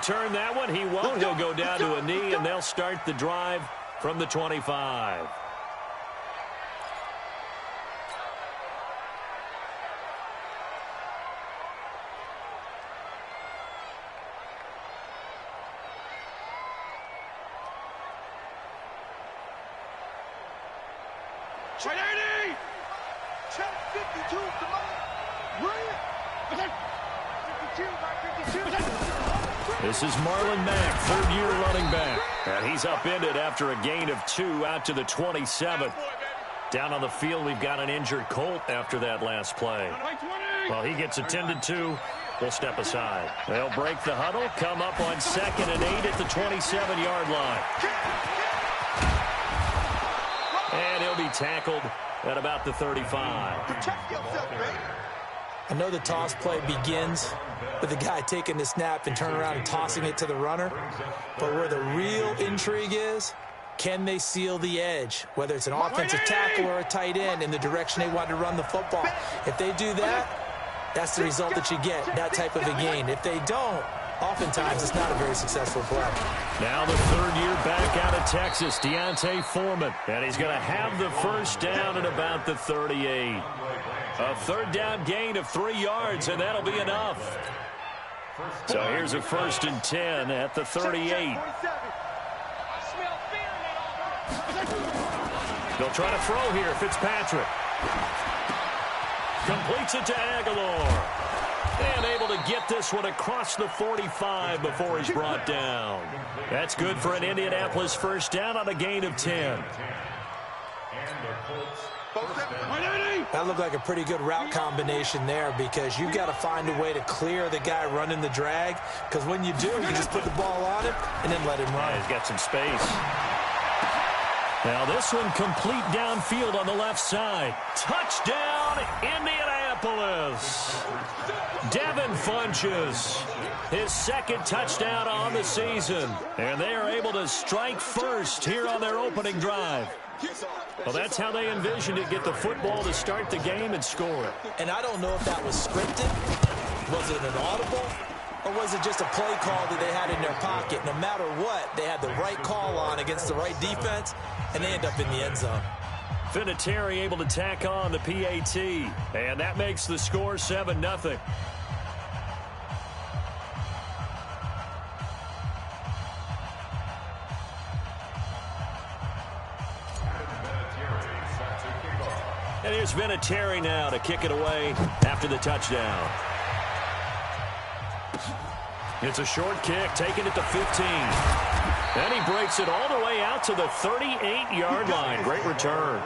return that one? He won't. He'll go down to a knee, and they'll start the drive from the 25. This is Marlon Mack, third-year running back. And he's upended after a gain of 2 out to the 27. Down on the field, we've got an injured Colt after that last play. Well, he gets attended to. We'll step aside. They'll break the huddle, come up on 2nd and 8 at the 27-yard line. And he'll be tackled at about the 35. I know the toss play begins with the guy taking the snap and turning around and tossing it to the runner. But where the real intrigue is, can they seal the edge? Whether it's an offensive tackle or a tight end in the direction they want to run the football. If they do that, that's the result that you get, that type of a gain. If they don't, oftentimes it's not a very successful play. Now the third-year back out of Texas, Deontay Foreman. And he's going to have the first down at about the 38. A third down gain of 3 yards, and that'll be enough. So here's a 1st and 10 at the 38. They'll try to throw here, Fitzpatrick. Completes it to Aguilar. And able to get this one across the 45 before he's brought down. That's good for an Indianapolis first down on a gain of 10. That looked like a pretty good route combination there because you've got to find a way to clear the guy running the drag. Because when you do, you just put the ball on him and then let him run. Yeah, he's got some space. Now this one complete downfield on the left side. Touchdown, Indianapolis. Devin Funchess, his 2nd touchdown on the season. And they are able to strike first here on their opening drive. Well, that's how they envisioned it, get the football to start the game and score it. And I don't know if that was scripted, was it an audible, or was it just a play call that they had in their pocket? No matter what, they had the right call on against the right defense, and they end up in the end zone. Vinatieri able to tack on the PAT, and that makes the score 7-0. And here's Vinatieri now to kick it away after the touchdown. It's a short kick, taking it to 15. And he breaks it all the way out to the 38-yard line. Great return.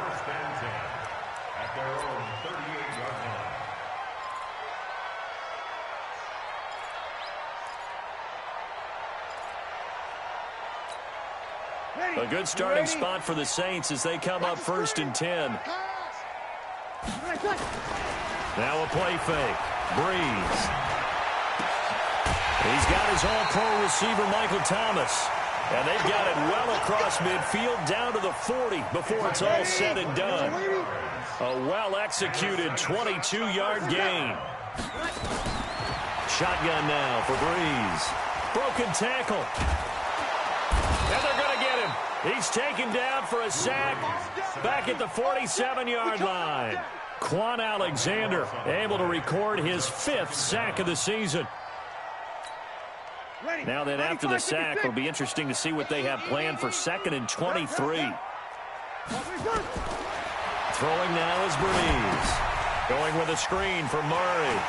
A good starting spot for the Saints as they come up 1st and 10. Now a play fake. Breeze. He's got his all-pro receiver, Michael Thomas. And they've got it well across midfield down to the 40 before it's all said and done. A well-executed 22-yard gain. Shotgun now for Breeze. Broken tackle. And they're going to get him. He's taken down for a sack back at the 47-yard line. Quan Alexander able to record his 5th sack of the season. Now then, after the sack, it'll be interesting to see what they have planned for 2nd and 23. Throwing now is Breeze. Going with a screen for Murray.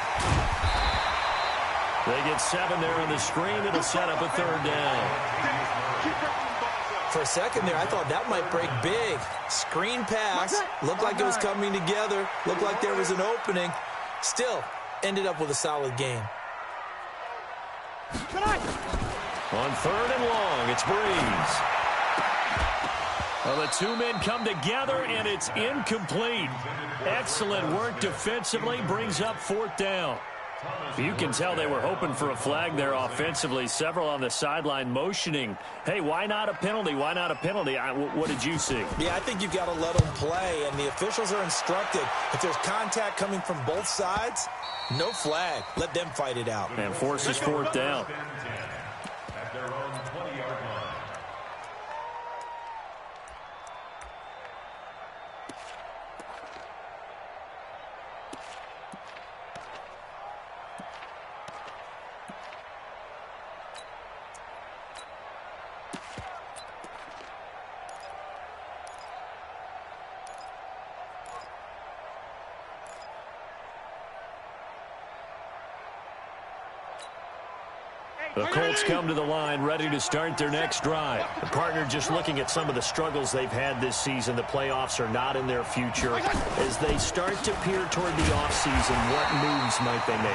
They get 7 there on the screen. It'll set up a 3rd down. For a second there, I thought that might break big. Screen pass. Looked like it was coming together. Looked like there was an opening. Still, ended up with a solid game. On 3rd and long, it's Breeze. Well, the 2 men come together, and it's incomplete. Excellent work defensively, brings up 4th down. You can tell they were hoping for a flag there offensively. Several on the sideline motioning, hey, why not a penalty? Why not a penalty? What did you see? Yeah, I think you've got to let them play, and the officials are instructed. If there's contact coming from both sides, no flag. Let them fight it out. And forces 4th down. The Colts come to the line ready to start their next drive. The partner just looking at some of the struggles they've had this season. The playoffs are not in their future. As they start to peer toward the offseason, what moves might they make?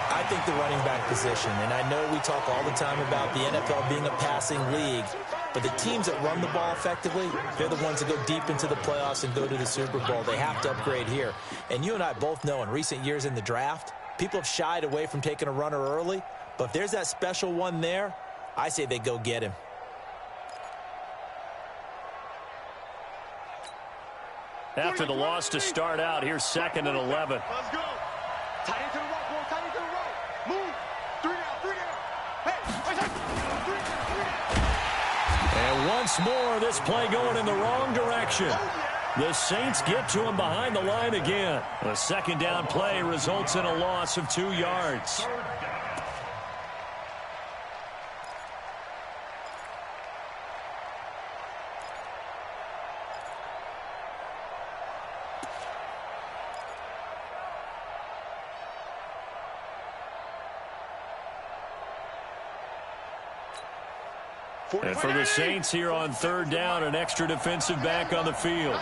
I think the running back position, and I know we talk all the time about the NFL being a passing league, but the teams that run the ball effectively, they're the ones that go deep into the playoffs and go to the Super Bowl. They have to upgrade here. And you and I both know in recent years in the draft, people have shied away from taking a runner early. But if there's that special one there, I say they go get him. After the loss to start out, here's 2nd and 11. Let's go. Tight into the right, boy. Tight into the right. Move. 3 down. Hey, And once more, this play going in the wrong direction. The Saints get to him behind the line again. A 2nd down play results in a loss of 2 yards. And for the Saints here on 3rd down, an extra defensive back on the field.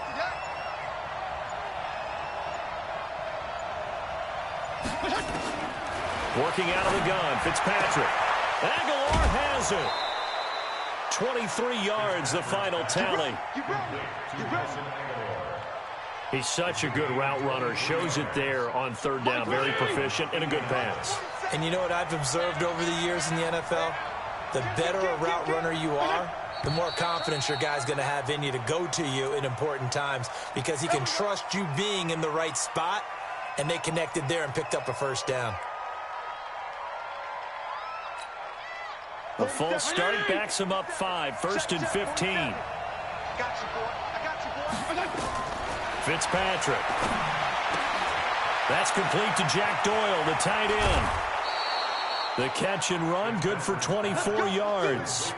Working out of the gun, Fitzpatrick. Aguilar has it. 23 yards, the final tally. He's such a good route runner. Shows it there on 3rd down. Very proficient and a good pass. And you know what I've observed over the years in the NFL? The better a route runner you are, the more confidence your guy's going to have in you to go to you in important times because he can trust you being in the right spot, and they connected there and picked up a 1st down. The false start backs him up 5, 1st and 15. I got you, boy. Fitzpatrick. That's complete to Jack Doyle, the tight end. The catch and run, good for 24 yards.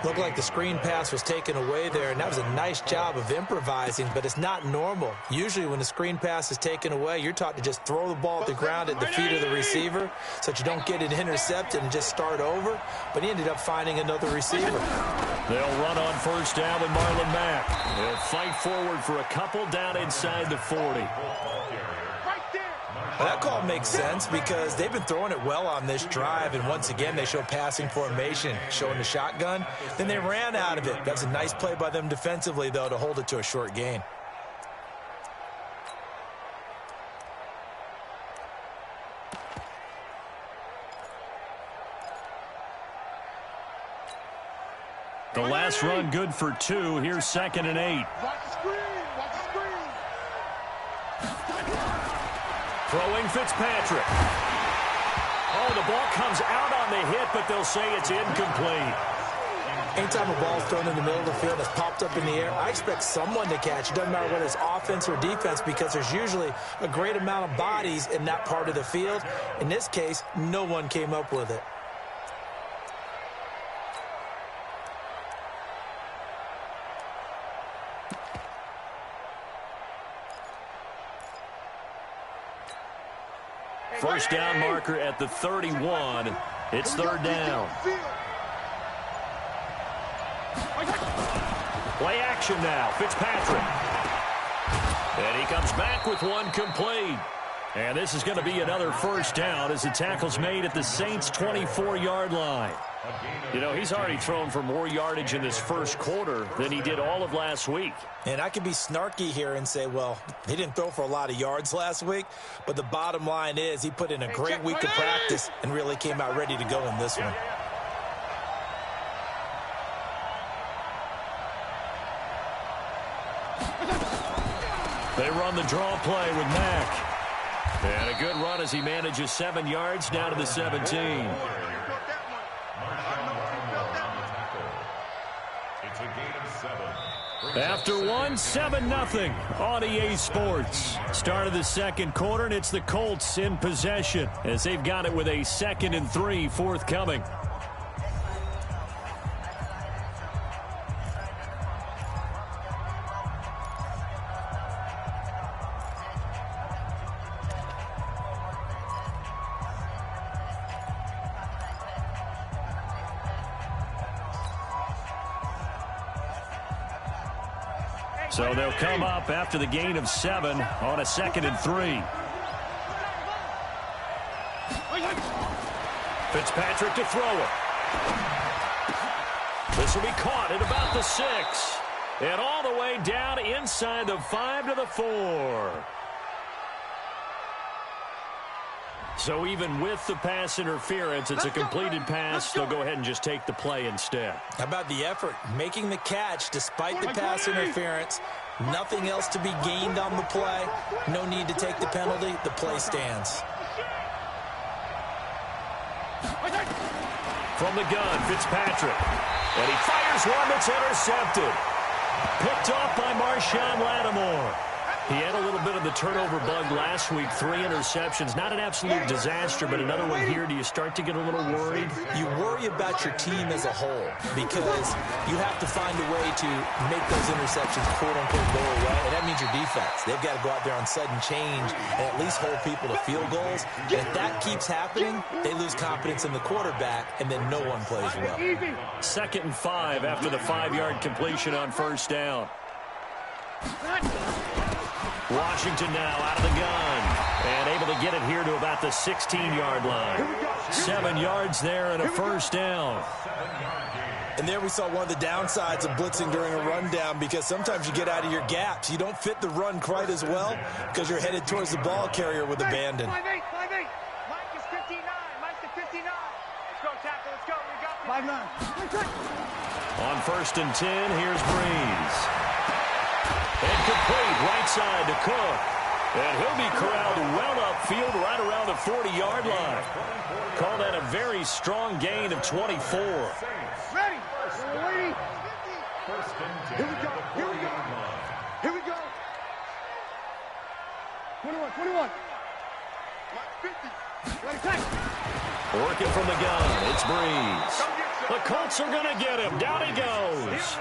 Looked like the screen pass was taken away there, and that was a nice job of improvising, but it's not normal. Usually when the screen pass is taken away, you're taught to just throw the ball at the ground at the feet of the receiver so that you don't get it intercepted and just start over, but he ended up finding another receiver. They'll run on 1st down with Marlon Mack. They'll fight forward for a couple down inside the 40. Well, that call makes sense because they've been throwing it well on this drive, and once again they show passing formation, showing the shotgun. Then they ran out of it. That's a nice play by them defensively, though, to hold it to a short gain. The last run good for 2. Here's 2nd and 8. Watch the screen. Throwing Fitzpatrick. Oh, the ball comes out on the hit, but they'll say it's incomplete. Anytime a ball's thrown in the middle of the field that's popped up in the air, I expect someone to catch. It doesn't matter whether it's offense or defense because there's usually a great amount of bodies in that part of the field. In this case, no one came up with it. First down marker at the 31. It's 3rd down. Play action now. Fitzpatrick. And he comes back with one complete. And this is going to be another 1st down as the tackle's made at the Saints' 24-yard line. You know, he's already thrown for more yardage in this 1st quarter than he did all of last week. And I could be snarky here and say, well, he didn't throw for a lot of yards last week, but the bottom line is he put in a great week of practice and really came out ready to go in this one. They run the draw play with Mack. And a good run as he manages 7 yards down to the 17. After 7-0 on EA Sports. Start of the 2nd quarter, and it's the Colts in possession as they've got it with a 2nd and 3 forthcoming. So they'll come up after the gain of 7 on a 2nd and 3. Fitzpatrick to throw it. This will be caught at about the 6. And all the way down inside the 5 to the 4. So even with the pass interference, it's a completed pass. They'll go ahead and just take the play instead. How about the effort? Making the catch despite the pass interference. Nothing else to be gained on the play. No need to take the penalty. The play stands. From the gun, Fitzpatrick. And he fires one that's intercepted. Picked off by Marshawn Lattimore. He had a little bit of the turnover bug last week. 3 interceptions. Not an absolute disaster, but another one here. Do you start to get a little worried? You worry about your team as a whole because you have to find a way to make those interceptions, quote-unquote, go away. And that means your defense. They've got to go out there on sudden change and at least hold people to field goals. And if that keeps happening, they lose confidence in the quarterback, and then no one plays well. 2nd and 5 after the 5-yard completion on 1st down. Washington now out of the gun and able to get it here to about the 16-yard line. 7 yards there and a 1st down. And there we saw one of the downsides of blitzing during a rundown because sometimes you get out of your gaps. You don't fit the run quite as well because you're headed towards the ball carrier with abandon. 5-8. Mike is 59. Mike to 59. Let's go, tackle. Let's go. We got 5-9. On 1st and 10, here's Breeze. And complete right side to Cook. And he'll be corralled well upfield right around the 40-yard line. Call that a very strong gain of 24. Ready. Here we go. Here we go. Here we go. 21. Mike 50. Ready, tackle. Working from the gun. It's Breeze. The Colts are going to get him. Down he goes.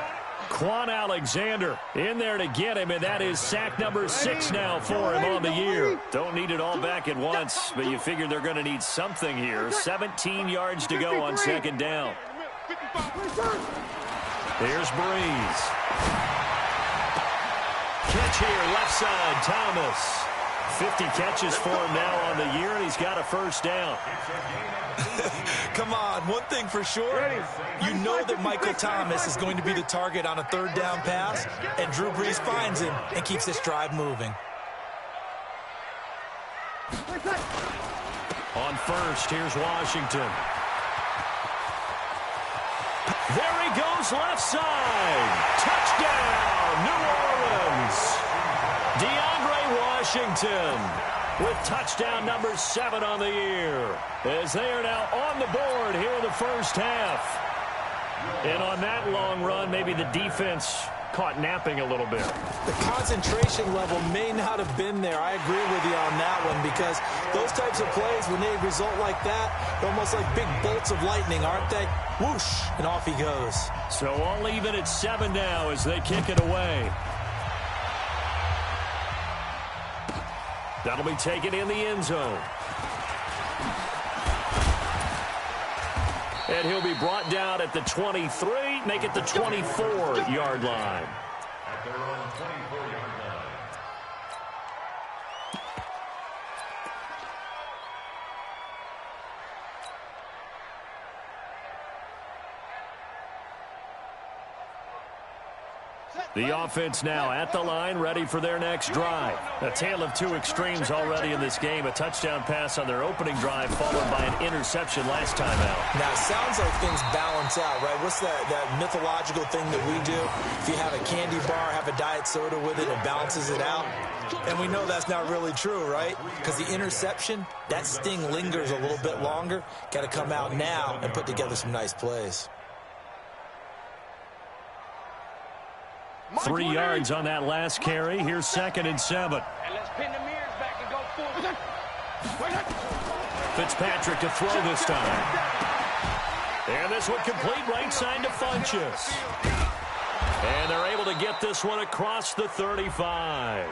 Quan Alexander in there to get him, and that is sack number 6 now for him on the year. Don't need it all back at once, but you figure they're going to need something here. 17 yards to go on 2nd down. Here's Breeze. Catch here, left side, Thomas. 50 catches for him now on the year, and he's got a 1st down. Come on, one thing for sure, you know that Michael Thomas is going to be the target on a 3rd down pass, and Drew Brees finds him and keeps this drive moving. On 1st, here's Washington. There he goes, left side. Touchdown, New Orleans. DeAndre Washington with touchdown number 7 on the year, as they are now on the board here in the 1st half. And on that long run, maybe the defense caught napping a little bit. The concentration level may not have been there. I agree with you on that one because those types of plays, when they result like that, they're almost like big bolts of lightning, aren't they? Whoosh, and off he goes. So all even at 7 now as they kick it away. That'll be taken in the end zone. And he'll be brought down at the 23, make it the 24-yard line. The offense now at the line, ready for their next drive. A tale of 2 extremes already in this game. A touchdown pass on their opening drive, followed by an interception last time out. Now, it sounds like things balance out, right? What's that mythological thing that we do? If you have a candy bar, have a diet soda with it, it balances it out. And we know that's not really true, right? Because the interception, that sting lingers a little bit longer. Got to come out now and put together some nice plays. 3 yards on that last carry. Here's 2nd and 7. And let's pin the mirrors back and go forward. Fitzpatrick to throw this time. And this one complete right side to Funchess. And they're able to get this one across the 35.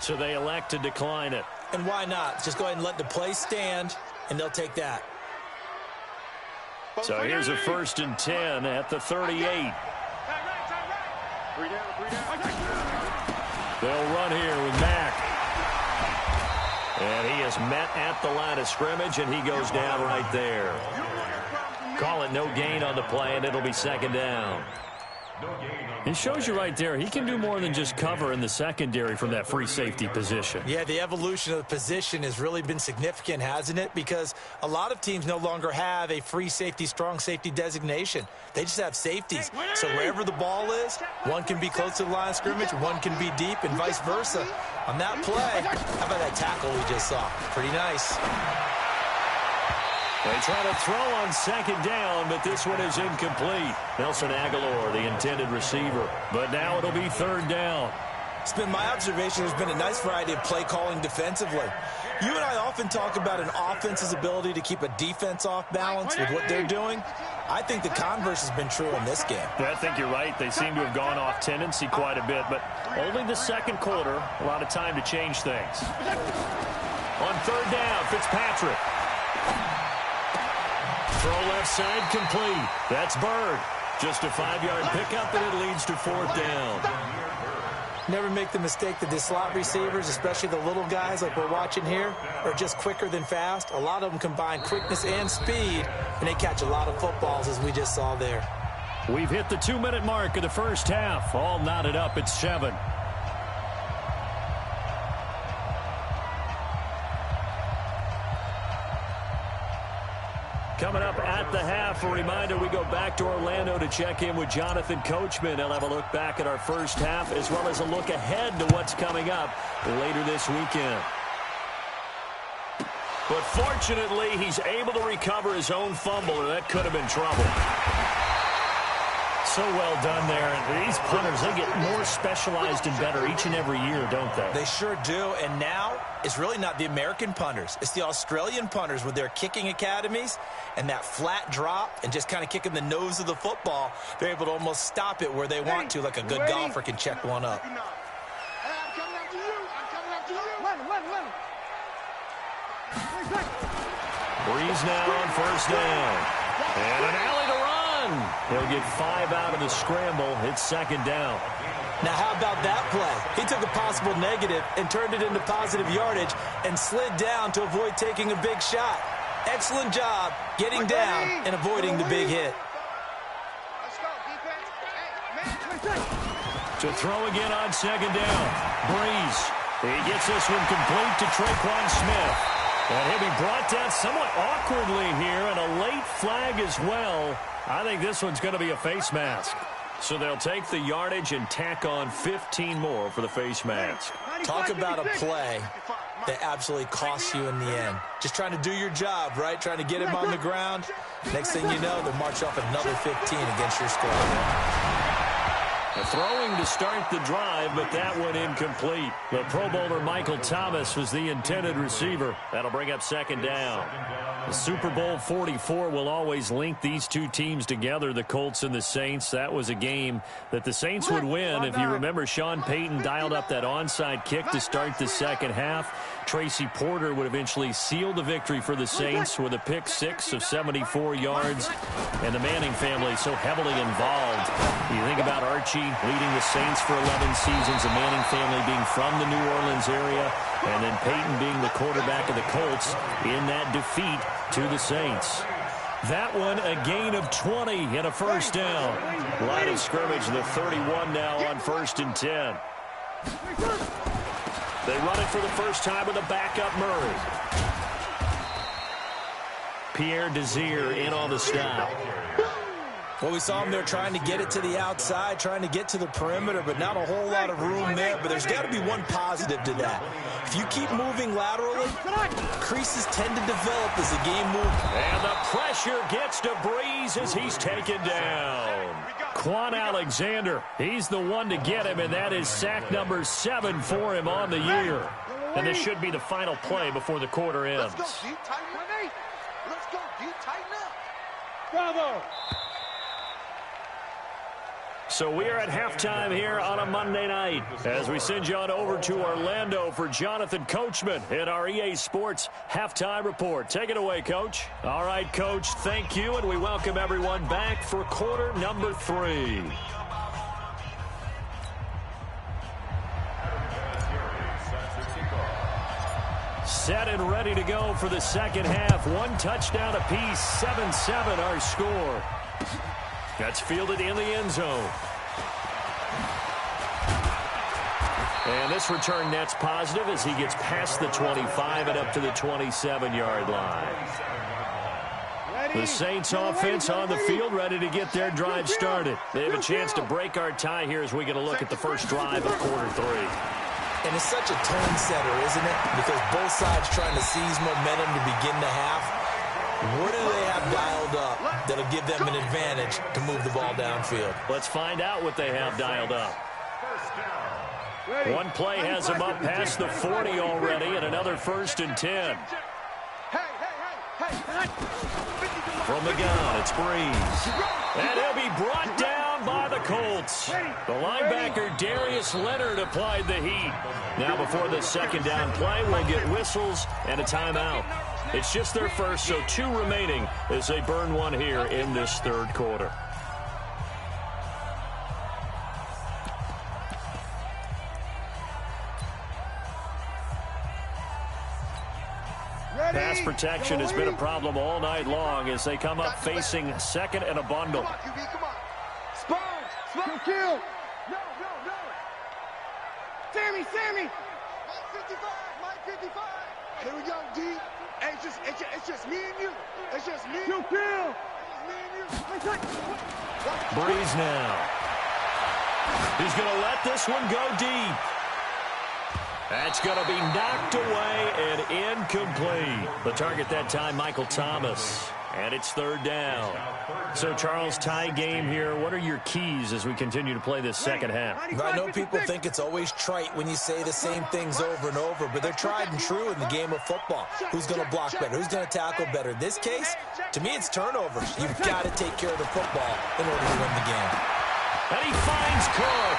So they elect to decline it. And why not? Just go ahead and let the play stand, and they'll take that. So here's a 1st and 10 at the 38. They'll run here with Mack. And he is met at the line of scrimmage, and he goes down right there. Call it no gain on the play, and it'll be 2nd down. It shows you right there, he can do more than just cover in the secondary from that free safety position. Yeah, the evolution of the position has really been significant, hasn't it? Because a lot of teams no longer have a free safety, strong safety designation. They just have safeties. So wherever the ball is, one can be close to the line of scrimmage, one can be deep, and vice versa. On that play, how about that tackle we just saw? Pretty nice. They try to throw on 2nd down, but this one is incomplete. Nelson Aguilar, the intended receiver. But now it'll be 3rd down. It's been my observation there's been a nice variety of play calling defensively. You and I often talk about an offense's ability to keep a defense off balance with what they're doing. I think the converse has been true in this game. I think you're right. They seem to have gone off tendency quite a bit, but only the 2nd quarter, a lot of time to change things. On 3rd down, Fitzpatrick. Throw left side complete. That's Bird. Just a 5-yard pickup, and it leads to 4th down. Never make the mistake that the slot receivers, especially the little guys like we're watching here, are just quicker than fast. A lot of them combine quickness and speed, and they catch a lot of footballs, as we just saw there. We've hit the 2-minute mark of the first half. All knotted up at 7. Coming up at the half, a reminder, we go back to Orlando to check in with Jonathan Coachman. He'll have a look back at our first half as well as a look ahead to what's coming up later this weekend. But fortunately, he's able to recover his own fumble, or that could have been trouble. So well done there. And these punters, they get more specialized and better each and every year, don't they? They sure do. And now it's really not the American punters. It's the Australian punters with their kicking academies and that flat drop and just kind of kicking the nose of the football. They're able to almost stop it where they want to, like a good golfer can check one up. I'm coming after you. I'm coming after you. Breeze now on 1st down. And an alley to run. He'll get 5 out of the scramble. It's 2nd down. Now, how about that play? He took a possible negative and turned it into positive yardage and slid down to avoid taking a big shot. Excellent job getting down and avoiding the big hit. Let's go, defense. To throw again on 2nd down. Breeze. He gets this one complete to Traquan Smith. And he'll be brought down somewhat awkwardly here, and a late flag as well. I think this one's going to be a face mask. So they'll take the yardage and tack on 15 more for the face mask. Talk about a play that absolutely costs you in the end. Just trying to do your job, right? Trying to get him on the ground. Next thing you know, they'll march off another 15 against your squad. Throwing to start the drive, but that one incomplete. The Pro Bowler Michael Thomas was the intended receiver. That'll bring up 2nd down. The Super Bowl 44 will always link these two teams together, the Colts and the Saints. That was a game that the Saints would win. If you remember, Sean Payton dialed up that onside kick to start the 2nd half. Tracy Porter would eventually seal the victory for the Saints with a pick 6 of 74 yards. And the Manning family so heavily involved. You think about Archie leading the Saints for 11 seasons, the Manning family being from the New Orleans area, and then Peyton being the quarterback of the Colts in that defeat to the Saints. That one, a gain of 20 and a 1st down. Line of scrimmage, the 31 now on 1st and 10. They run it for the first time with a backup Murray. Pierre Desir in on the stop. Well, we saw him there trying to get it to the outside, trying to get to the perimeter, but not a whole lot of room there. But there's got to be one positive to that. If you keep moving laterally, creases tend to develop as the game moves. And the pressure gets to Breeze as he's taken down. Quan Alexander, he's the one to get him, and that is sack number 7 for him on the year. And this should be the final play before the quarter ends. Let's go, D, tighten up. Let's go, D, tighten up. Bravo. So we are at halftime here on a Monday night as we send you on over to Orlando for Jonathan Coachman in our EA Sports Halftime Report. Take it away, Coach. All right, Coach, thank you, and we welcome everyone back for quarter number 3. Set and ready to go for the second half. 1 touchdown apiece, 7-7 our score. That's fielded in the end zone. And this return net's positive as he gets past the 25 and up to the 27-yard line. The Saints offense on the field, ready to get their drive started. They have a chance to break our tie here as we get a look at the first drive of quarter 3. And it's such a tone setter, isn't it? Because both sides trying to seize momentum to begin the half. What do they have dialed up that'll give them an advantage to move the ball downfield? Let's find out what they have dialed up. One play has them up past the 40 already, and another 1st and 10. From the gun, it's Breeze. And he'll be brought down by the Colts. The linebacker, Darius Leonard, applied the heat. Now before the second down play, we'll get whistles and a timeout. It's just their first, so 2 remaining as they burn one here in this third quarter. Pass protection has been a problem all night long as they come up facing second and a bundle. Come on, QB, come on. Sponge, kill. No. Sammy. Mike 55. Here we go, D. Hey, it's just me and you. It's just me. Kill. It's me and you. Breeze now. He's going to let this one go deep. That's going to be knocked away and incomplete. The target that time, Michael Thomas. And it's 3rd down. So, Charles, tie game here. What are your keys as we continue to play this second half? I know people think it's always trite when you say the same things over and over, but they're tried and true in the game of football. Who's going to block better? Who's going to tackle better? In this case, to me, it's turnovers. You've got to take care of the football in order to win the game. And he finds Cook.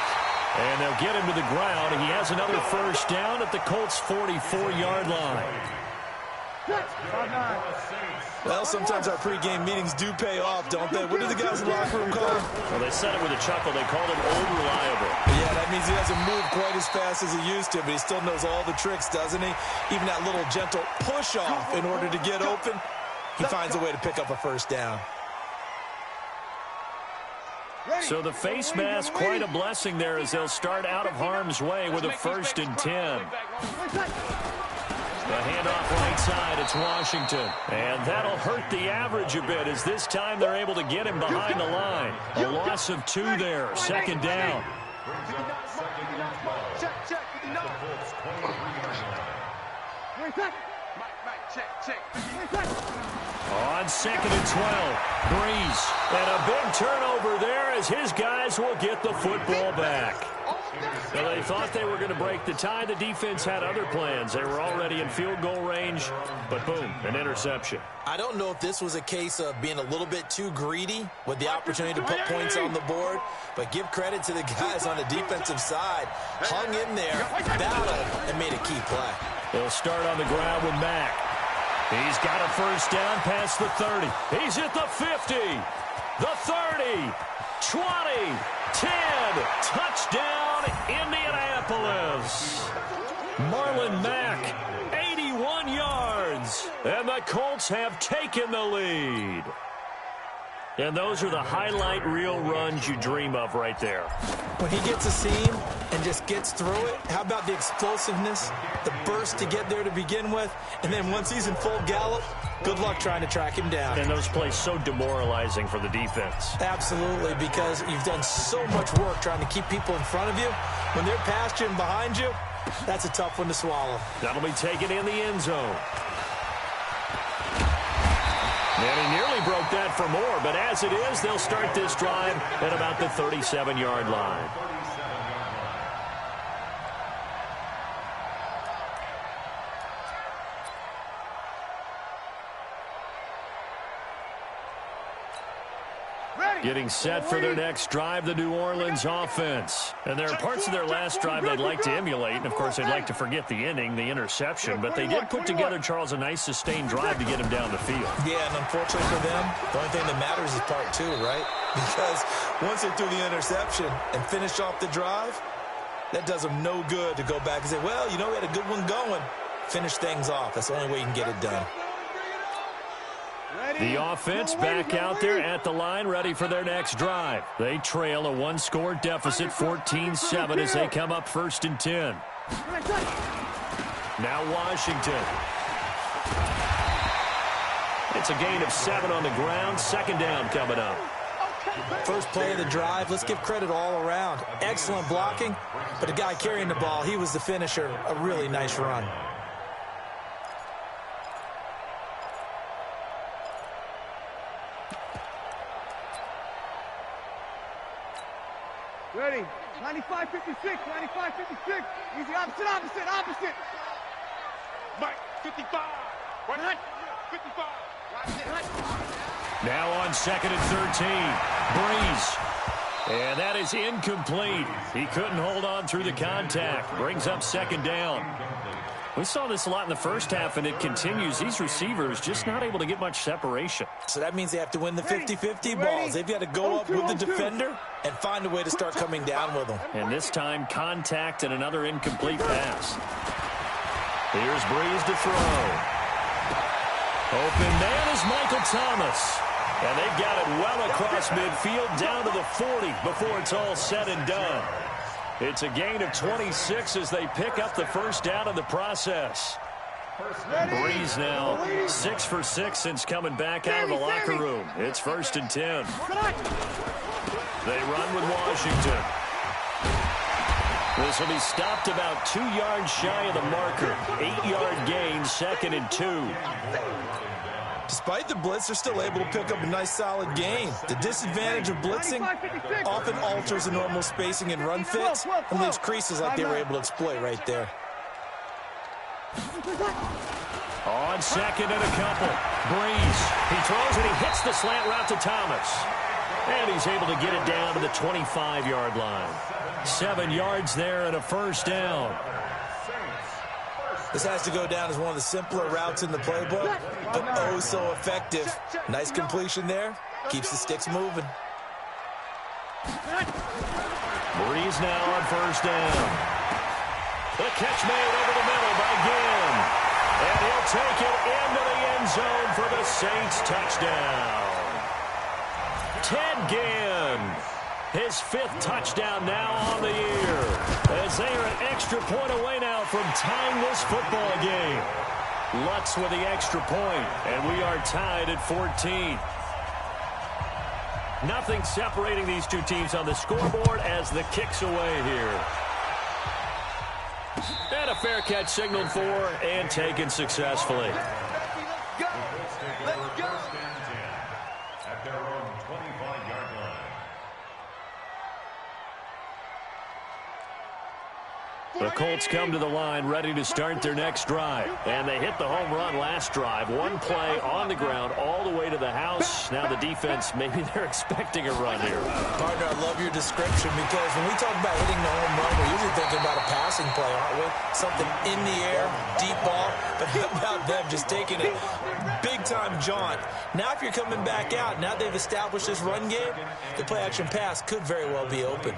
And they'll get him to the ground. He has another 1st down at the Colts' 44-yard line. Well, sometimes our pregame meetings do pay off, don't they? What do the guys in the locker room call him? Well, they said it with a chuckle. They called him Old Reliable. Yeah, that means he doesn't move quite as fast as he used to, but he still knows all the tricks, doesn't he? Even that little gentle push-off in order to get open, he finds a way to pick up a 1st down. So the face mask, quite a blessing there as they'll start out of harm's way with a 1st and 10. The handoff right side, it's Washington. And that'll hurt the average a bit as this time they're able to get him behind the line. A loss of 2 there, 2nd down. On 2nd and 12, Breeze. And a big turnover there as his guys will get the football back. Now, they thought they were going to break the tie. The defense had other plans. They were already in field goal range, but boom, an interception. I don't know if this was a case of being a little bit too greedy with the opportunity to put points on the board, but give credit to the guys on the defensive side. Hung in there, battled, and made a key play. They'll start on the ground with Mack. He's got a 1st down past the 30. He's at the 50, the 30, 20, 10. Touchdown, Indianapolis. Marlon Mack, 81 yards. And the Colts have taken the lead. And those are the highlight reel runs you dream of right there. When he gets a seam and just gets through it, how about the explosiveness, the burst to get there to begin with, and then once he's in full gallop, good luck trying to track him down. And those plays so demoralizing for the defense. Absolutely, because you've done so much work trying to keep people in front of you. When they're past you and behind you, that's a tough one to swallow. That'll be taken in the end zone. And he nearly broke that for more, but as it is, they'll start this drive at about the 37-yard line. Ready. Getting set for their next drive, the New Orleans offense. And there are parts of their last drive they'd like to emulate. And, of course, they'd like to forget the inning, the interception. But they did put together, Charles, a nice sustained drive to get him down the field. Yeah, and unfortunately for them, the only thing that matters is part two, right? Because once they threw the interception and finished off the drive, that does them no good to go back and say, well, you know, we had a good one going. Finish things off. That's the only way you can get it done. The offense back out there at the line, ready for their next drive. They trail a one-score deficit, 14-7, as they come up 1st and 10. Now Washington. It's a gain of 7 on the ground. 2nd down coming up. First play of the drive, let's give credit all around. Excellent blocking, but the guy carrying the ball, he was the finisher. A really nice run. Ready. 95-56, 95-56. Easy, opposite. Mike, 55. Right. 55. Now on 2nd and 13. Breeze. And that is incomplete. He couldn't hold on through the contact. Brings up 2nd down. We saw this a lot in the first half, and it continues. These receivers just not able to get much separation. So that means they have to win the 50-50 balls. They've got to go up with the defender and find a way to start coming down with them. And this time, contact and another incomplete pass. Here's Breeze to throw. Open man is Michael Thomas. And they've got it well across midfield down to the 40 before it's all said and done. It's a gain of 26 as they pick up the 1st down in the process. Breeze now 6 for 6 since coming back out of the locker room. It's 1st and 10. They run with Washington. This will be stopped about 2 yards shy of the marker. 8-yard gain, 2nd and 2. Despite the blitz, they're still able to pick up a nice, solid gain. The disadvantage of blitzing often alters the normal spacing and run fits and leaves creases like they were able to exploit right there. On 2nd and a couple. Breeze. He throws and he hits the slant route to Thomas. And he's able to get it down to the 25-yard line. 7 yards there and a 1st down. This has to go down as one of the simpler routes in the playbook, but oh so effective. Nice completion there. Keeps the sticks moving. Breeze now on 1st down. The catch made over the middle by Ginn. And he'll take it into the end zone for the Saints touchdown. Ted Ginn. His 5th touchdown now on the year. As they are an extra point away now from tying this football game. Lutz with the extra point, and we are tied at 14. Nothing separating these two teams on the scoreboard as the kick's away here. And a fair catch signaled for and taken successfully. Let's go. At their own 25-yard line. The Colts come to the line ready to start their next drive. And they hit the home run last drive. One play on the ground all the way to the house. Now the defense, maybe they're expecting a run here. Partner, I love your description because when we talk about hitting the home run, we're usually thinking about a passing play, aren't we? Something in the air, deep ball. But how about them just taking a big-time jaunt? Now if you're coming back out, now they've established this run game, the play-action pass could very well be open.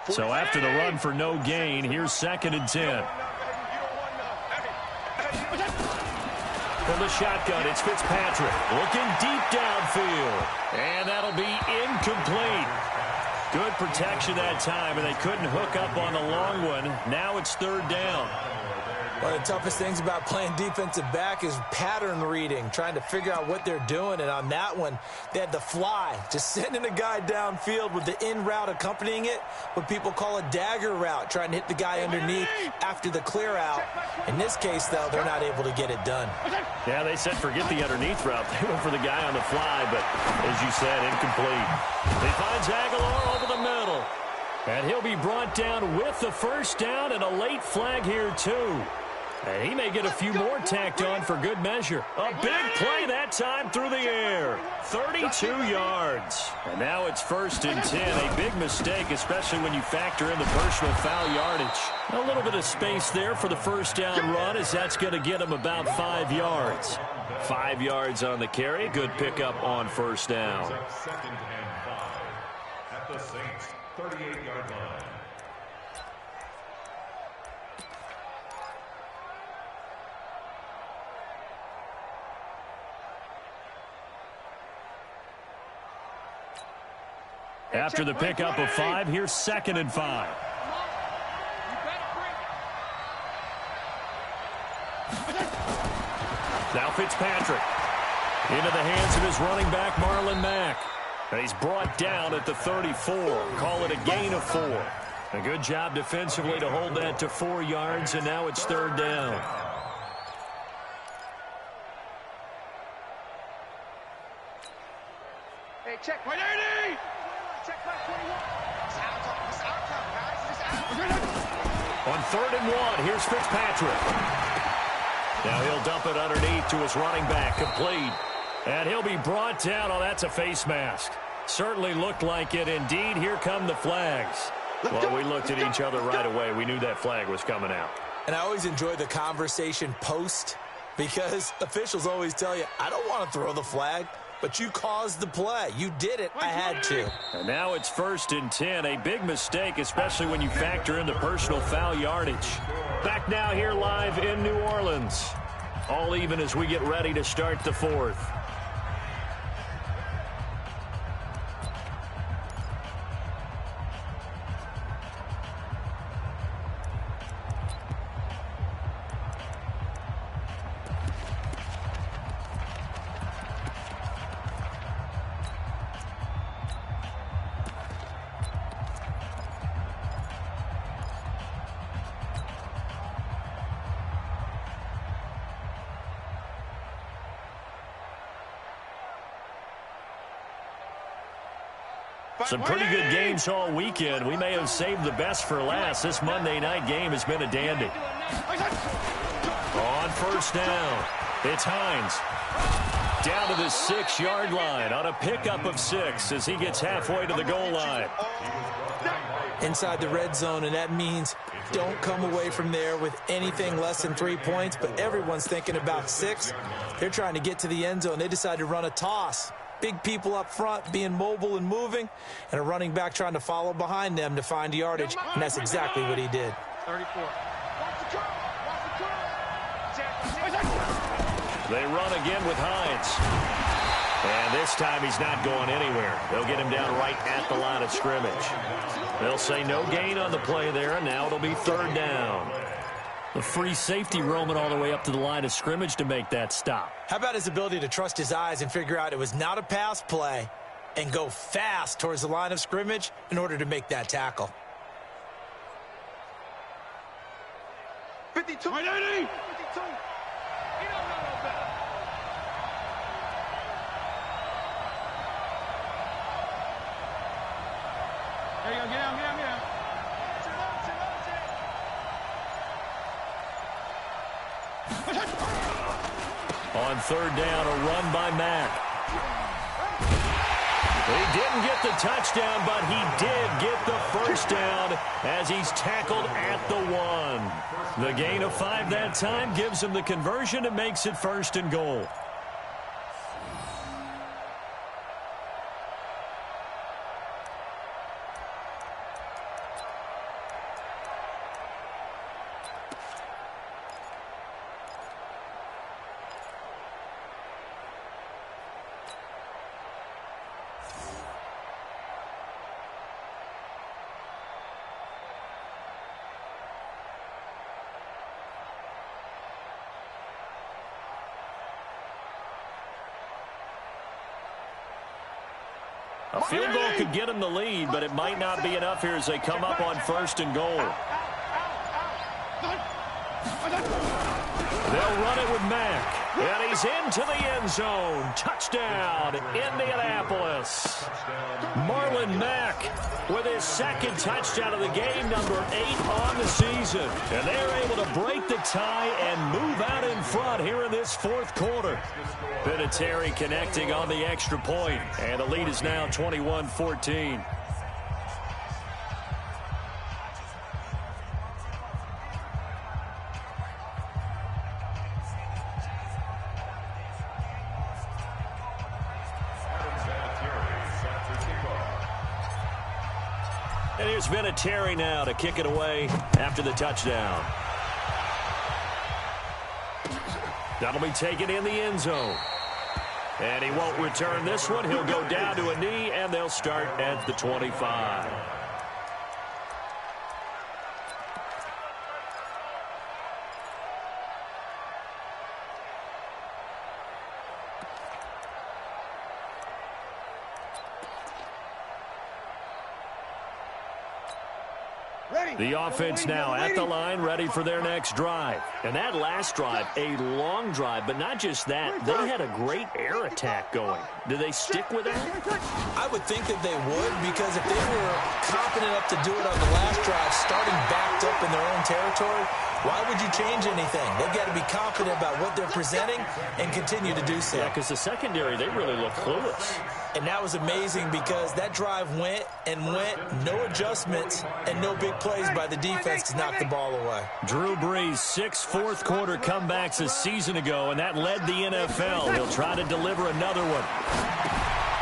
So after the run for no gain, here's 2nd and 10. From the shotgun, it's Fitzpatrick looking deep downfield. And that'll be incomplete. Good protection that time, and they couldn't hook up on the long one. Now it's 3rd down. One of the toughest things about playing defensive back is pattern reading, trying to figure out what they're doing. And on that one, they had the fly, just sending a guy downfield with the in route accompanying it, what people call a dagger route, trying to hit the guy underneath after the clear out. In this case, though, they're not able to get it done. Yeah, they said forget the underneath route. They went for the guy on the fly, but as you said, incomplete. He finds Aguilar over the middle. And he'll be brought down with the first down and a late flag here, too. And he may get a few more tacked on for good measure. A big play that time through the air. 32 yards. And now it's 1st and 10. A big mistake, especially when you factor in the personal foul yardage. A little bit of space there for the first down run, as that's going to get him about 5 yards. 5 yards on the carry. Good pickup on first down. 2nd and 5 at the Saints' 38-yard line. After the pickup of 5, here's 2nd and 5. Now Fitzpatrick into the hands of his running back, Marlon Mack. And he's brought down at the 34. Call it a gain of 4. A good job defensively to hold that to 4 yards, and now it's 3rd down. Hey, check. 180! Check back 21. It's out time. It's out time, guys. It's out. On 3rd and 1, here's Fitzpatrick. Now he'll dump it underneath to his running back, complete. And he'll be brought down. Oh, that's a face mask. Certainly looked like it. Indeed, here come the flags. Well, we looked at each other right away. We knew that flag was coming out. And I always enjoy the conversation post, because officials always tell you, I don't want to throw the flag, but you caused the play. You did it. I had to. And now it's 1st and 10. A big mistake, especially when you factor in the personal foul yardage. Back now here live in New Orleans. All even as we get ready to start the 4th. Some pretty good games all weekend. We may have saved the best for last. This Monday night game has been a dandy. On first down, it's Hines. Down to the 6-yard line on a pickup of 6 as he gets halfway to the goal line. Inside the red zone, and that means don't come away from there with anything less than 3 points, but everyone's thinking about 6. They're trying to get to the end zone. They decide to run a toss. Big people up front being mobile and moving, and a running back trying to follow behind them to find yardage, and that's exactly what he did. 34. They run again with Hines. And this time he's not going anywhere. They'll get him down right at the line of scrimmage. They'll say no gain on the play there, and now it'll be 3rd down. The free safety roaming all the way up to the line of scrimmage to make that stop. How about his ability to trust his eyes and figure out it was not a pass play and go fast towards the line of scrimmage in order to make that tackle? 52. 180. 52. He don't know no better. There you go. Get down, get down, get down. On 3rd down, a run by Mack. He didn't get the touchdown, but he did get the first down as he's tackled at the 1. The gain of 5 that time gives him the conversion and makes it 1st and goal. A field goal could get them the lead, but it might not be enough here as they come up on 1st and goal. They'll run it with Mack. And he's into the end zone. Touchdown, Indianapolis. Marlon Mack with his 2nd touchdown of the game, number 8 on the season. And they're able to break the tie and move out in front here in this 4th quarter. Vinatieri connecting on the extra point. And the lead is now 21-14. And here's Vinatieri now to kick it away after the touchdown. That'll be taken in the end zone. And he won't return this one. He'll go down to a knee, and they'll start at the 25. The offense now at the line, ready for their next drive. And that last drive, a long drive, but not just that. They had a great air attack going. Do they stick with that? I would think that they would, because if they were confident enough to do it on the last drive, starting backed up in their own territory, why would you change anything? They've got to be confident about what they're presenting and continue to do so. Yeah, because the secondary, they really look clueless. And that was amazing because that drive went and went, no adjustments, and no big plays by the defense to knock the ball away. Drew Brees, 6 fourth-quarter comebacks a season ago, and that led the NFL. He'll try to deliver another one.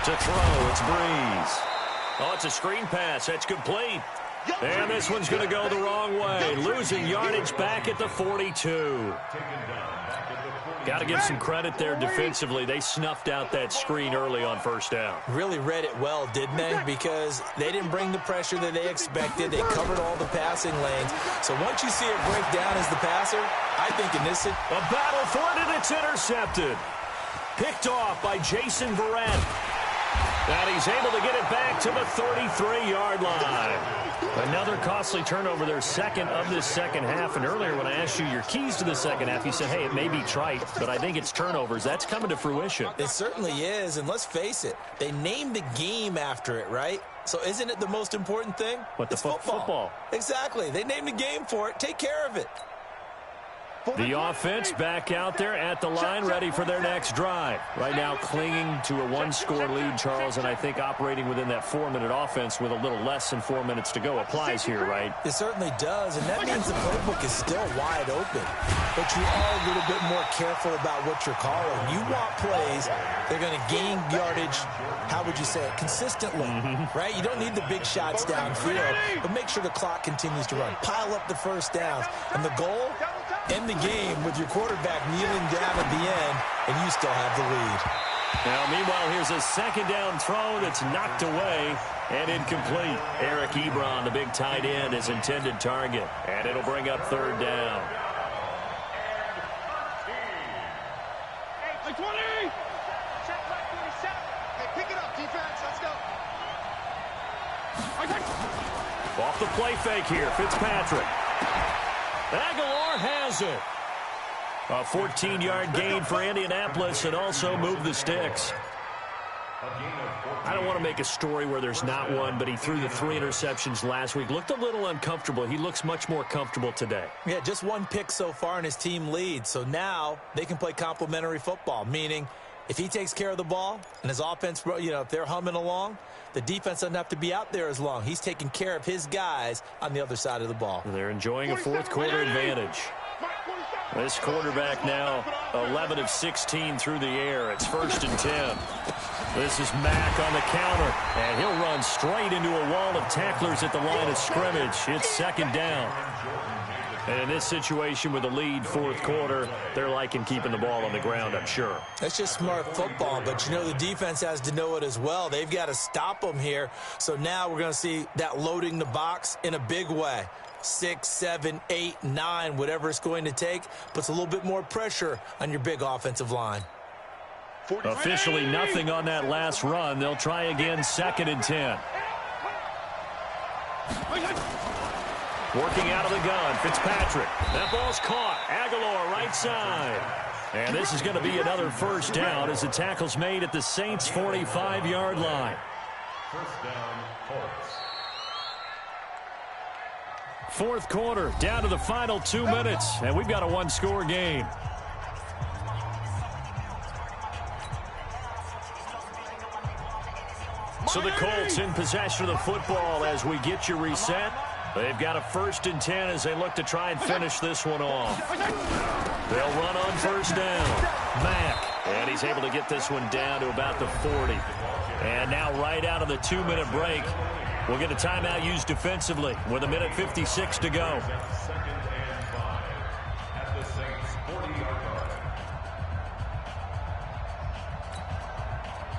To throw, it's Brees. Oh, it's a screen pass. That's complete. And this one's going to go the wrong way. Losing yardage back at the 42. Got to give some credit there defensively. They snuffed out that screen early on 1st down. Really read it well, didn't they? Because they didn't bring the pressure that they expected. They covered all the passing lanes. So once you see it break down as the passer, I think in this... A battle for it, and it's intercepted. Picked off by Jason Verrett. And he's able to get it back to the 33-yard line. Another costly turnover, their 2nd of this 2nd half. And earlier when I asked you your keys to the 2nd half, you said, hey, it may be trite, but I think it's turnovers. That's coming to fruition. It certainly is, and let's face it, they named the game after it, right? So isn't it the most important thing? What, the football? Exactly. They named the game for it. Take care of it. The offense back out there at the line, ready for their next drive. Right now clinging to a 1-score lead, Charles, and I think operating within that 4-minute offense with a little less than 4 minutes to go applies here, right? It certainly does, and that means the playbook is still wide open. But you are a little bit more careful about what you're calling. You want plays they're going to gain yardage, how would you say it, consistently, right? You don't need the big shots downfield, but make sure the clock continues to run. Pile up the 1st downs, and the goal... end the game with your quarterback kneeling down at the end, and you still have the lead. Now, meanwhile, here's a 2nd down throw that's knocked away and incomplete. Eric Ebron, the big tight end, is intended target, and it'll bring up 3rd down. Hey, 20! Check back 47. Hey, pick it up, defense. Let's go. Off the play fake here, Fitzpatrick. Aguilar has it. A 14-yard gain for Indianapolis and also move the sticks. I don't want to make a story where there's not one, but he threw the 3 interceptions last week. Looked a little uncomfortable. He looks much more comfortable today. Yeah, just 1 pick so far and his team leads. So now they can play complementary football, meaning if he takes care of the ball and his offense, you know, if they're humming along, the defense doesn't have to be out there as long. He's taking care of his guys on the other side of the ball. They're enjoying a 4th-quarter advantage. This quarterback now 11 of 16 through the air. It's 1st and 10. This is Mack on the counter, and he'll run straight into a wall of tacklers at the line of scrimmage. It's 2nd down. And in this situation with the lead 4th quarter, they're liking keeping the ball on the ground, I'm sure. That's just smart football, but you know the defense has to know it as well. They've got to stop them here. So now we're going to see that loading the box in a big way. 6, 7, 8, 9, whatever it's going to take, puts a little bit more pressure on your big offensive line. Officially nothing on that last run. They'll try again, 2nd and 10. Working out of the gun, Fitzpatrick. That ball's caught. Aguilar right side. And this is going to be another first down as the tackle's made at the Saints' 45-yard line. First down, Colts. Fourth quarter, down to the final 2 minutes, and we've got a one-score game. So the Colts in possession of the football as we get you reset. They've got a 1st and 10 as they look to try and finish this one off. They'll run on first down. Mack, and he's able to get this one down to about the 40. And now right out of the 2-minute break, we'll get a timeout used defensively with 1:56 to go. 2nd and 5 at the Saints' 40-yard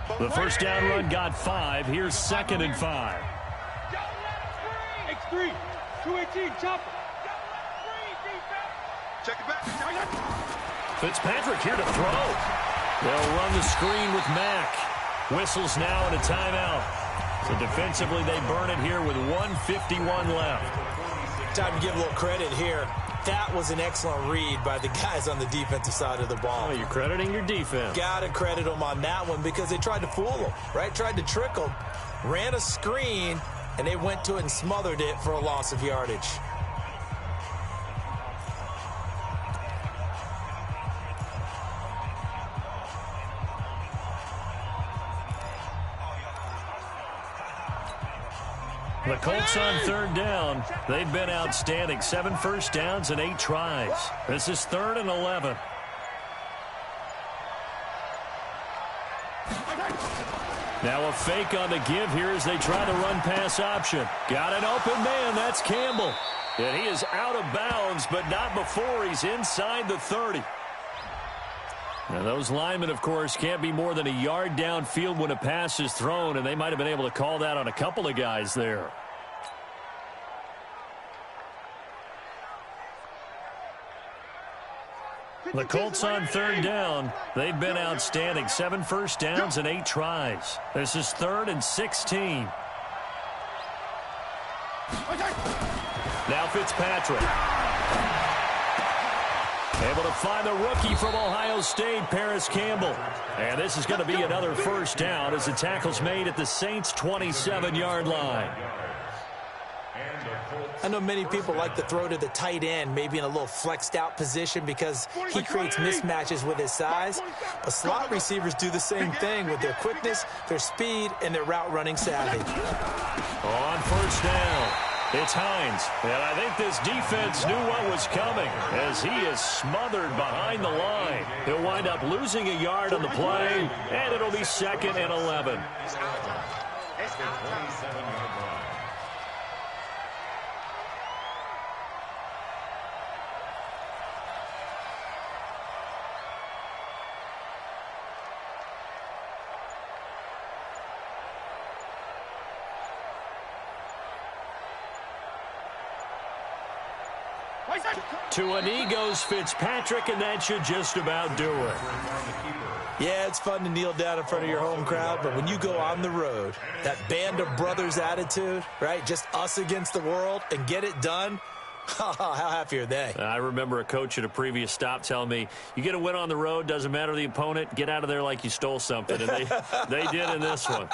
line. The first down run got 5. Here's 2nd and 5. X3, 218, chopper. Check it back. Fitzpatrick here to throw. They'll run the screen with Mack. Whistles now and a timeout. So defensively, they burn it here with 1:51 left. Time to give a little credit here. That was an excellent read by the guys on the defensive side of the ball. Oh, you're crediting your defense. Got to credit them on that one because they tried to fool them, right? Tried to trick them. Ran a screen, and they went to it and smothered it for a loss of yardage. The Colts on 3rd down. They've been outstanding. 7 first downs and 8 tries. This is 3rd and 11. Now a fake on the give here as they try the run-pass option. Got an open man. That's Campbell. And he is out of bounds, but not before he's inside the 30. Now those linemen, of course, can't be more than a yard downfield when a pass is thrown, and they might have been able to call that on a couple of guys there. The Colts on 3rd down. They've been outstanding. 7 first downs and 8 tries. This is 3rd and 16. Now Fitzpatrick. Able to find the rookie from Ohio State, Paris Campbell. And this is going to be another first down as the tackle's made at the Saints' 27-yard line. I know many people like to throw to the tight end, maybe in a little flexed out position because he creates mismatches with his size. But slot receivers do the same thing with their quickness, their speed, and their route running savvy. On first down, it's Hines. And I think this defense knew what was coming as he is smothered behind the line. He'll wind up losing a yard on the play, and it'll be 2nd and 11. To a knee goes Fitzpatrick, and that should just about do it. Yeah, it's fun to kneel down in front of your home crowd, but when you go on the road, that band of brothers attitude, right, just us against the world, and get it done, how happy are they? I remember a coach at a previous stop telling me, you get a win on the road, doesn't matter the opponent, get out of there like you stole something, and they did in this one.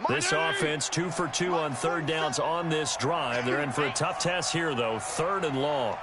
This offense 2 for 2 on 3rd downs on this drive. They're in for a tough test here, though. 3rd and long.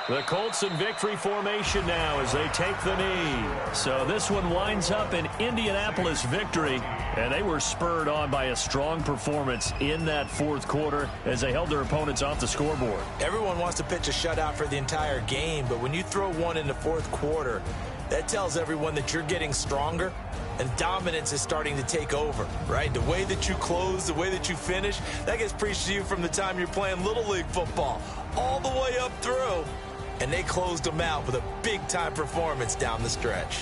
The Colts in victory formation now as they take the knee. So this one winds up an Indianapolis victory, and they were spurred on by a strong performance in that 4th quarter as they held their opponents off the scoreboard. Everyone wants to pitch a shutout for the entire game, but when you throw one in the 4th quarter, that tells everyone that you're getting stronger and dominance is starting to take over, right? The way that you close, the way that you finish, that gets preached to you from the time you're playing Little League football all the way up through. And they closed them out with a big-time performance down the stretch.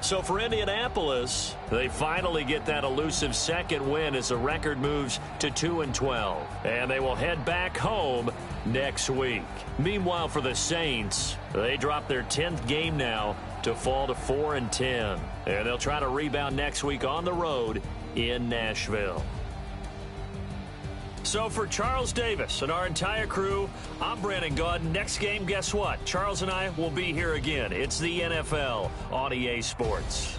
So for Indianapolis, they finally get that elusive second win as the record moves to 2-12. And they will head back home next week. Meanwhile, for the Saints, they drop their 10th game now to fall to 4-10. And they'll try to rebound next week on the road in Nashville. So for Charles Davis and our entire crew, I'm Brandon Gaudin. Next game, guess what? Charles and I will be here again. It's the NFL on EA Sports.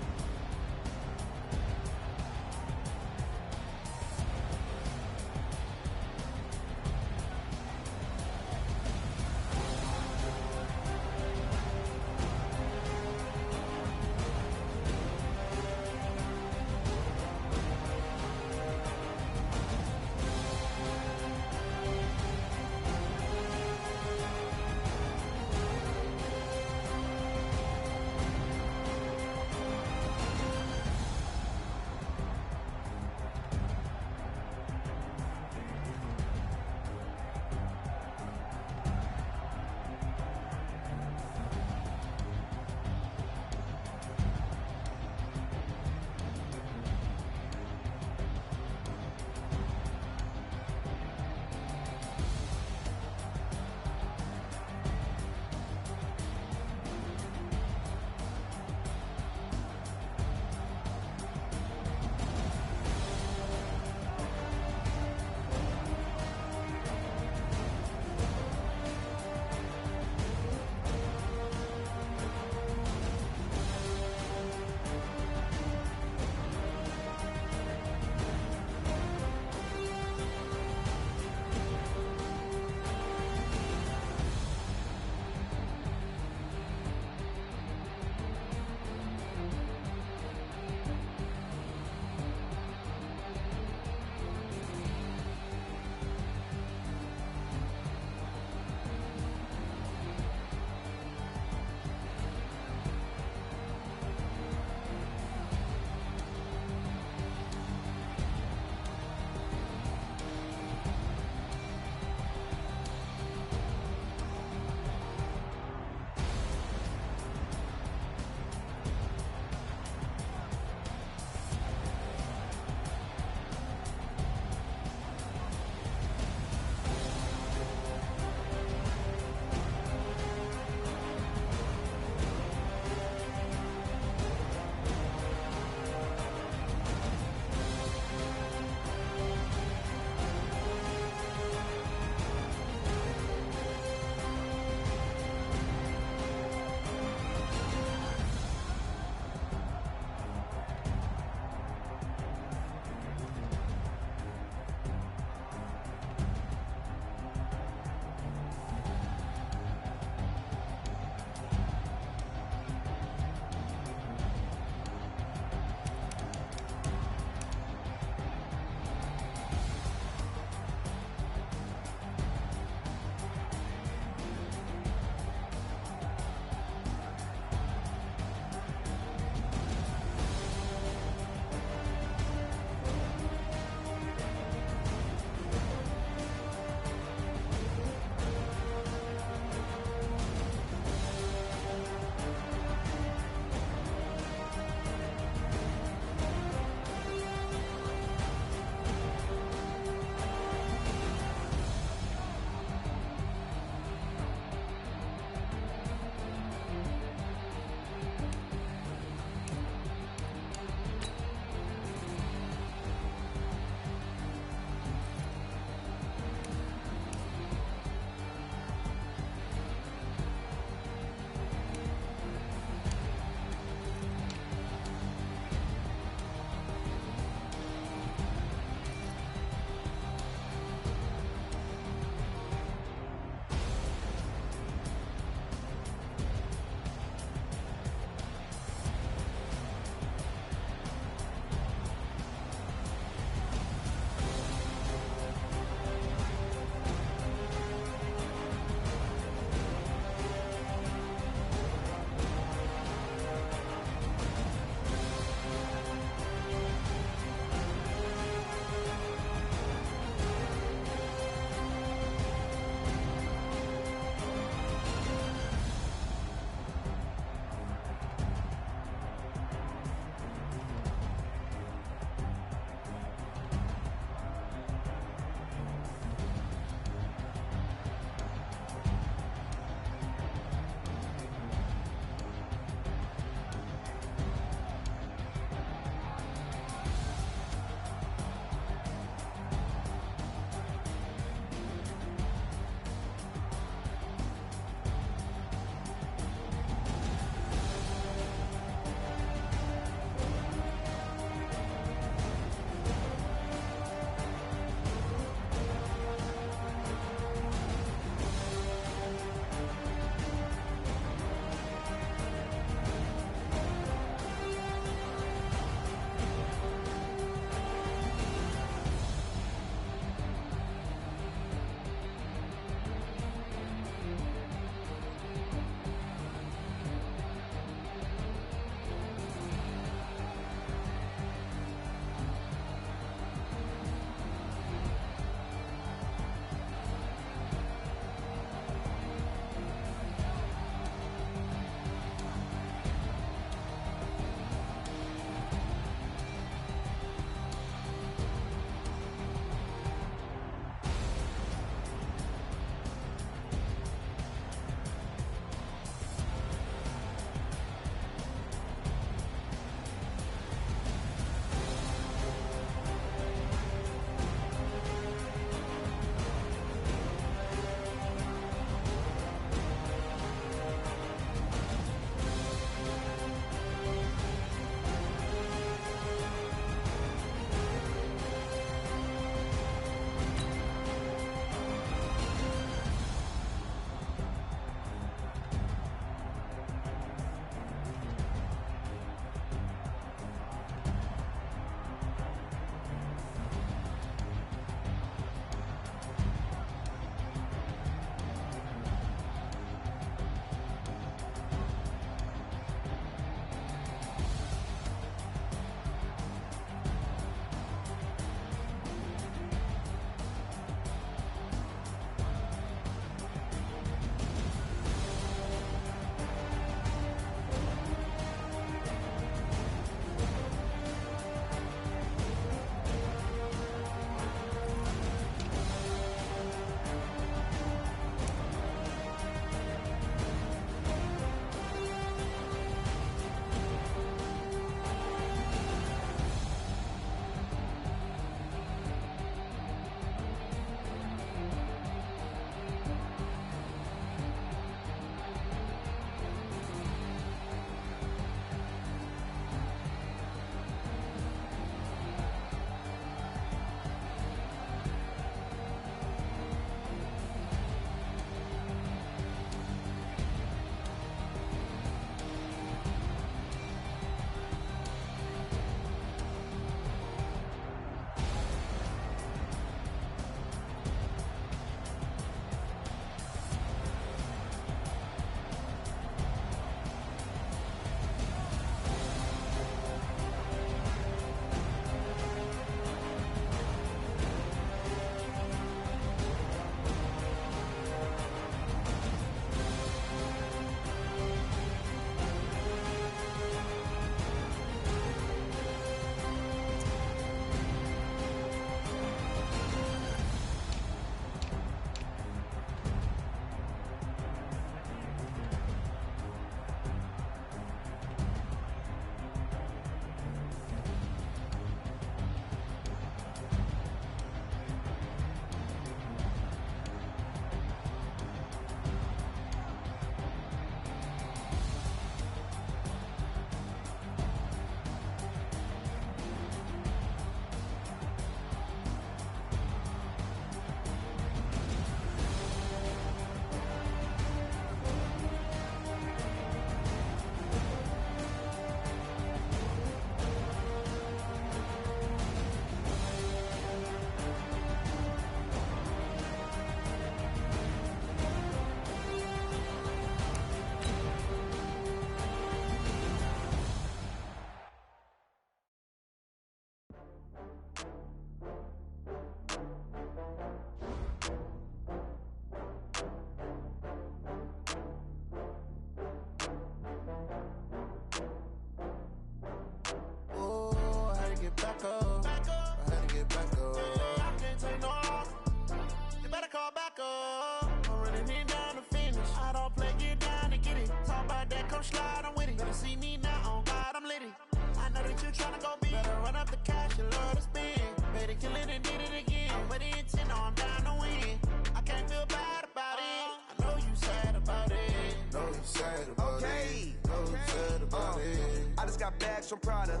that you tryna go big. Better run up the cash, you love to spend. Better kill it and did it again. But the intent, I'm down to win. I can't feel bad about it. I know you sad about it. Know you sad about it. Know you sad about it. I just got bags from Prada.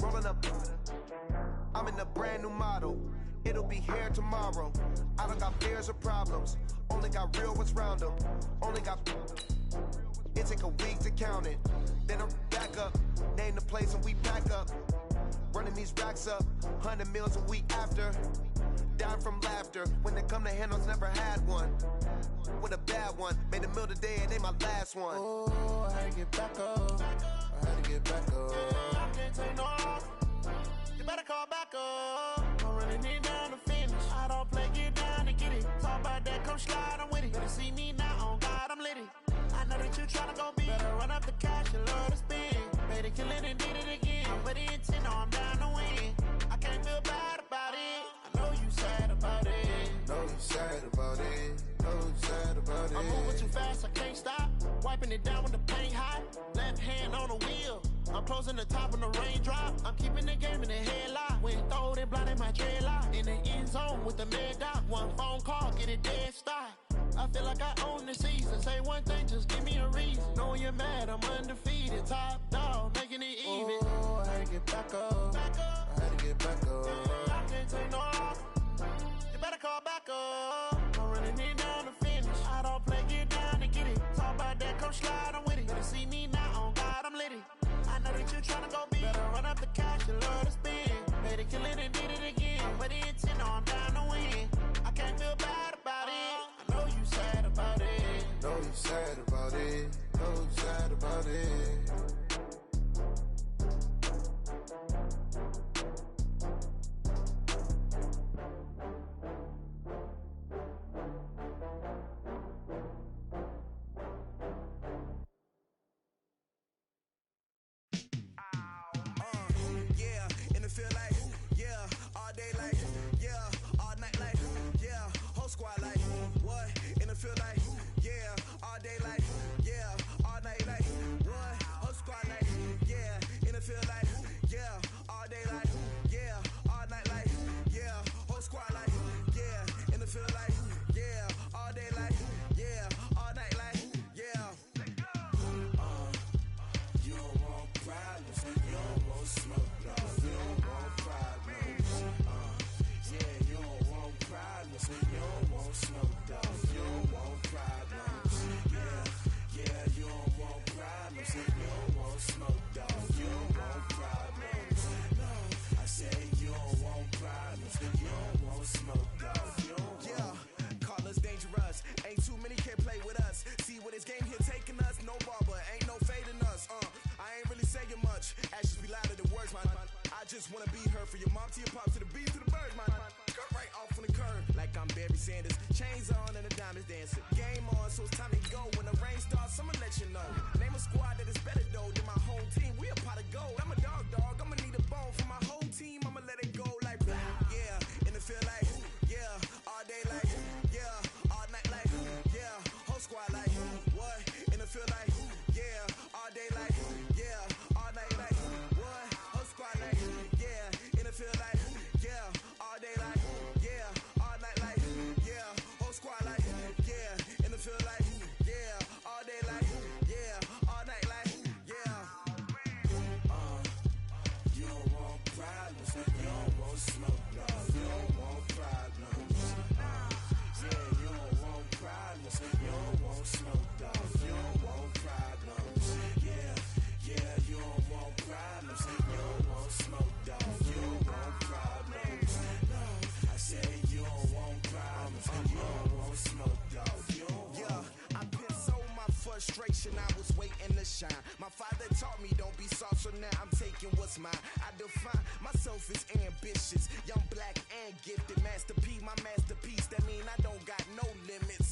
Rolling up. I'm in a brand new model. It'll be here tomorrow. I don't got fears or problems. Only got real ones round them. Only got. It take a week to count it. Then I'm back up. Name the place and we pack up. Running these racks up. 100 meals a week after. Dying from laughter. When it come to handles, never had one. With a bad one. Made a meal today and they my last one. Oh, I had to get back up. I had to get back up. I can't take no off. You better call back up. I'm running it down to finish. I don't play, get down to get it. Talk about that, come slide, I'm with it. Better see me now, on God, I'm lit it. I know that you tryna go big. Better run up the cash, you love to spend. Better kill it and did it again. But the intent, I'm down to win. I can't feel bad about it. I know you sad about it. Know you sad about it. Know you sad about it. I'm moving too fast, I can't stop. Wiping it down with the paint hot. Left hand on the wheel. I'm closing the top on the raindrop. I'm keeping the game in the headlock. When throwed and blinded my dreadlock. In the end zone with the mad dot. One phone call, get it dead stop. I feel like I own the season. Say one thing, just give me a reason. Knowing you're mad, I'm undefeated. Top dog, making it even. Oh, I had to get back up. I had to get back up. I can't take no off. You better call back up. I'm running it down to finish. I don't play, get down to get it. Talk about that, come slide, I'm with it. Better see me now, on God, I'm lit it. I know that you tryna go big. Better run up the cash, you love to spend. Better kill it and did it again. But the intent, I'm down to win. I can't feel bad about it. I know you sad about it. Know you sad about it. Know you sad about it. just wanna be her. From your mom to your pop to the beat to the birds, man. Cut right off on the curve, like I'm Barry Sanders. Chains on and the diamonds dancing. Game on, so it's time to go. When the rain starts, I'ma let you know. Name a squad that is better though than my home team. We a pot of gold. I'm a dog. I'ma need a bone for my whole team. I'ma let it go like blah. Yeah, and it feel like yeah, all day like yeah, all night like yeah, whole squad like what? And it feel like yeah, all day like yeah, all night like what? Whole squad like yeah, and it feel like yeah, all day like yeah, all night like yeah, whole squad like yeah, and it feel like yeah, all day like yeah, all night like yeah. You don't want problems, you don't want smoke, no. You don't want problems. Yeah, you don't want problems, you don't want smoke, no. You don't want problems. Yeah, you don't want problems, you don't want smoke, no. You don't want problems. No, I said you don't want problems, you don't want smoke, no. You don't want. Yeah, I pissed so my frustration, I was waiting to shine. My father taught me don't be soft, so now I'm taking what's mine. I define myself as ambitious, young, black, and gifted. Master P, my masterpiece. That mean I don't got no limits.